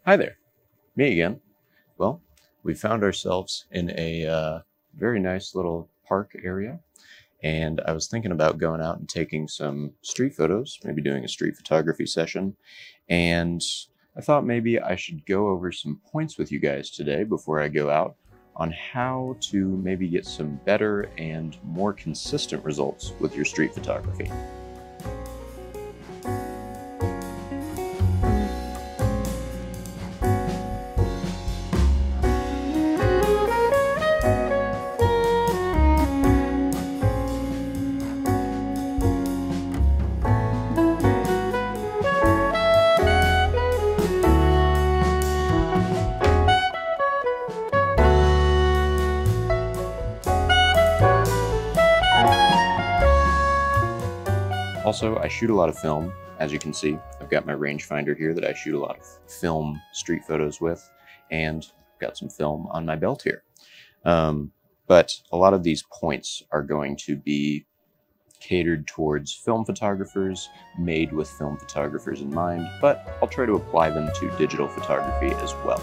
Hi there, me again. Well, we found ourselves in a very nice little park area, and I was thinking about going out and taking some street photos, maybe doing a street photography session, and I thought maybe I should go over some points with you guys today before I go out on how to maybe get some better and more consistent results with your street photography. Also, I shoot a lot of film. As you can see, I've got my rangefinder here that I shoot a lot of film street photos with, and I've got some film on my belt here. But a lot of these points are going to be catered towards film photographers, made with film photographers in mind, but I'll try to apply them to digital photography as well.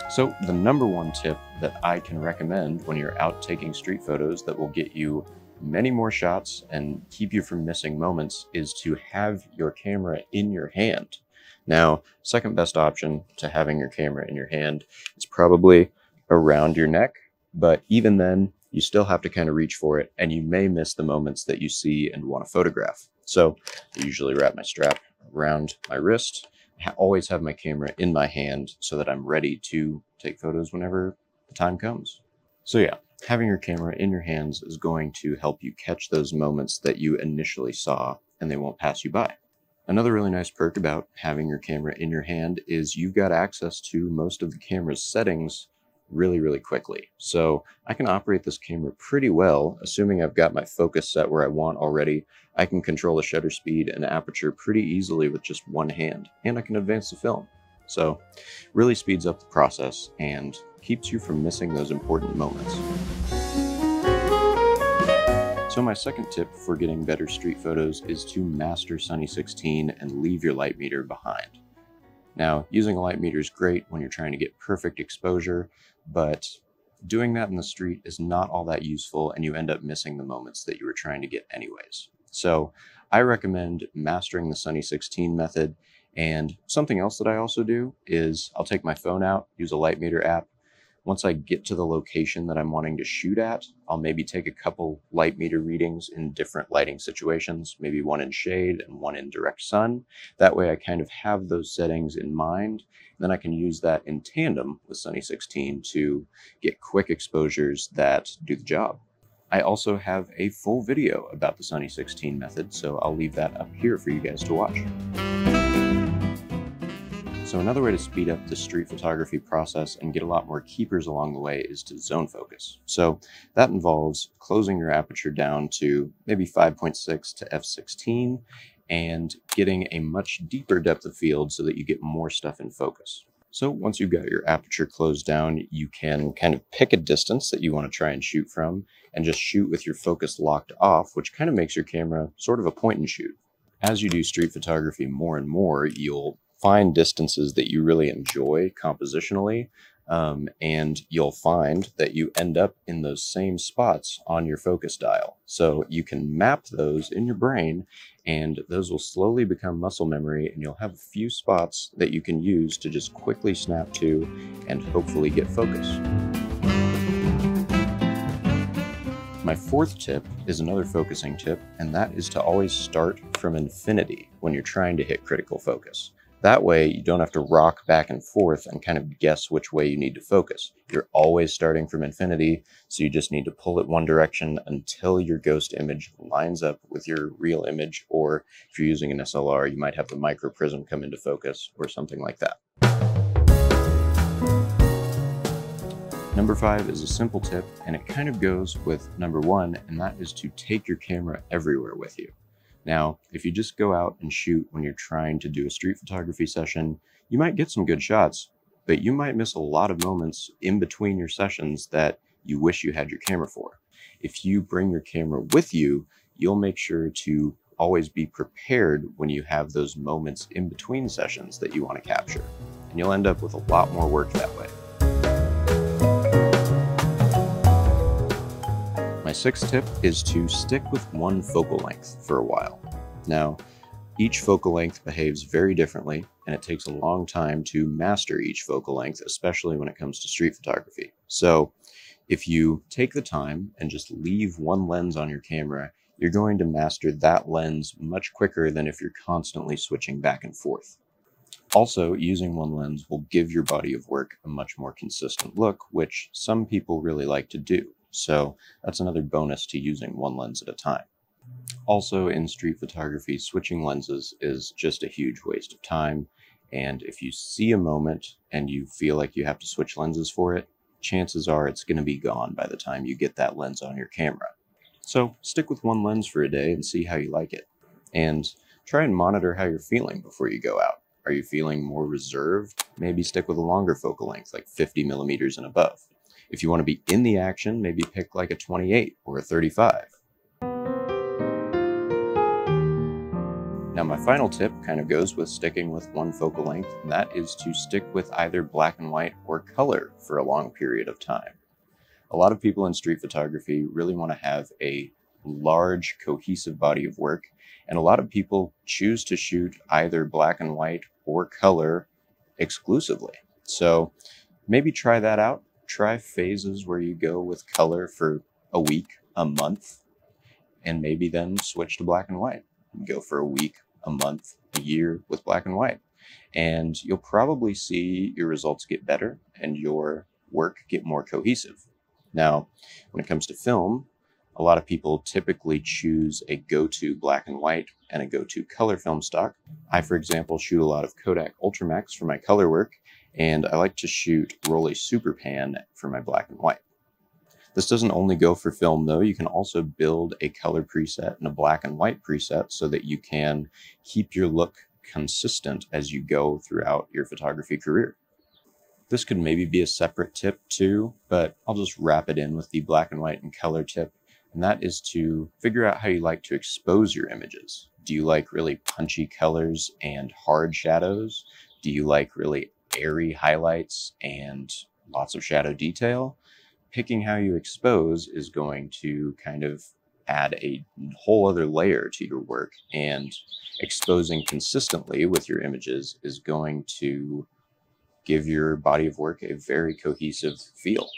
So the number one tip that I can recommend when you're out taking street photos that will get you many more shots and keep you from missing moments is to have your camera in your hand. Now, second best option to having your camera in your hand is probably around your neck, but even then, you still have to kind of reach for it, and you may miss the moments that you see and want to photograph. So I usually wrap my strap around my wrist, always have my camera in my hand so that I'm ready to take photos whenever the time comes. So yeah, having your camera in your hands is going to help you catch those moments that you initially saw, and they won't pass you by. Another really nice perk about having your camera in your hand is you've got access to most of the camera's settings really quickly. So I can operate this camera pretty well, assuming I've got my focus set where I want already. I can control the shutter speed and aperture pretty easily with just one hand, and I can advance the film. So really speeds up the process and keeps you from missing those important moments. So my second tip for getting better street photos is to master Sunny 16 and leave your light meter behind. Now, using a light meter is great when you're trying to get perfect exposure, but doing that in the street is not all that useful, and you end up missing the moments that you were trying to get anyways. So I recommend mastering the Sunny 16 method. And something else that I also do is I'll take my phone out, use a light meter app. Once I get to the location that I'm wanting to shoot at, I'll maybe take a couple light meter readings in different lighting situations, maybe one in shade and one in direct sun. That way I kind of have those settings in mind. Then I can use that in tandem with Sunny 16 to get quick exposures that do the job. I also have a full video about the Sunny 16 method, so I'll leave that up here for you guys to watch. So another way to speed up the street photography process and get a lot more keepers along the way is to zone focus. So that involves closing your aperture down to maybe 5.6 to f16 and getting a much deeper depth of field so that you get more stuff in focus. So once you've got your aperture closed down, you can kind of pick a distance that you want to try and shoot from and just shoot with your focus locked off, which kind of makes your camera sort of a point and shoot. As you do street photography more and more, you'll find distances that you really enjoy compositionally, and you'll find that you end up in those same spots on your focus dial. So you can map those in your brain, and those will slowly become muscle memory, and you'll have a few spots that you can use to just quickly snap to and hopefully get focus. My fourth tip is another focusing tip, and that is to always start from infinity when you're trying to hit critical focus. That way, you don't have to rock back and forth and kind of guess which way you need to focus. You're always starting from infinity, so you just need to pull it one direction until your ghost image lines up with your real image, or if you're using an SLR, you might have the micro prism come into focus or something like that. Number 5 is a simple tip, and it kind of goes with number 1, and that is to take your camera everywhere with you. Now, if you just go out and shoot when you're trying to do a street photography session, you might get some good shots, but you might miss a lot of moments in between your sessions that you wish you had your camera for. If you bring your camera with you, you'll make sure to always be prepared when you have those moments in between sessions that you want to capture, and you'll end up with a lot more work that way. My sixth tip is to stick with one focal length for a while. Now, each focal length behaves very differently, and it takes a long time to master each focal length, especially when it comes to street photography. So if you take the time and just leave one lens on your camera, you're going to master that lens much quicker than if you're constantly switching back and forth. Also, using one lens will give your body of work a much more consistent look, which some people really like to do. So that's another bonus to using one lens at a time. Also, in street photography, switching lenses is just a huge waste of time. And if you see a moment and you feel like you have to switch lenses for it, chances are it's going to be gone by the time you get that lens on your camera. So stick with one lens for a day and see how you like it. And try and monitor how you're feeling before you go out. Are you feeling more reserved? Maybe stick with a longer focal length, like 50 millimeters and above. If you want to be in the action, maybe pick like a 28 or a 35. Now, my final tip kind of goes with sticking with one focal length, and that is to stick with either black and white or color for a long period of time. A lot of people in street photography really want to have a large, cohesive body of work, and a lot of people choose to shoot either black and white or color exclusively. So maybe try that out. Try phases where you go with color for a week, a month, and maybe then switch to black and white. Go for a week, a month, a year with black and white. And you'll probably see your results get better and your work get more cohesive. Now, when it comes to film, a lot of people typically choose a go-to black and white and a go-to color film stock. I, for example, shoot a lot of Kodak Ultramax for my color work, and I like to shoot Rolly Super Pan for my black and white. This doesn't only go for film though. You can also build a color preset and a black and white preset so that you can keep your look consistent as you go throughout your photography career. This could maybe be a separate tip too, but I'll just wrap it in with the black and white and color tip. And that is to figure out how you like to expose your images. Do you like really punchy colors and hard shadows? Do you like really airy highlights and lots of shadow detail? Picking how you expose is going to kind of add a whole other layer to your work, and exposing consistently with your images is going to give your body of work a very cohesive feel.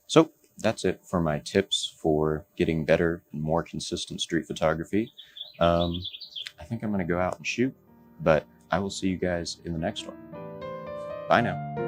So that's it for my tips for getting better and more consistent street photography. I think I'm going to go out and shoot, but I will see you guys in the next one. Bye now.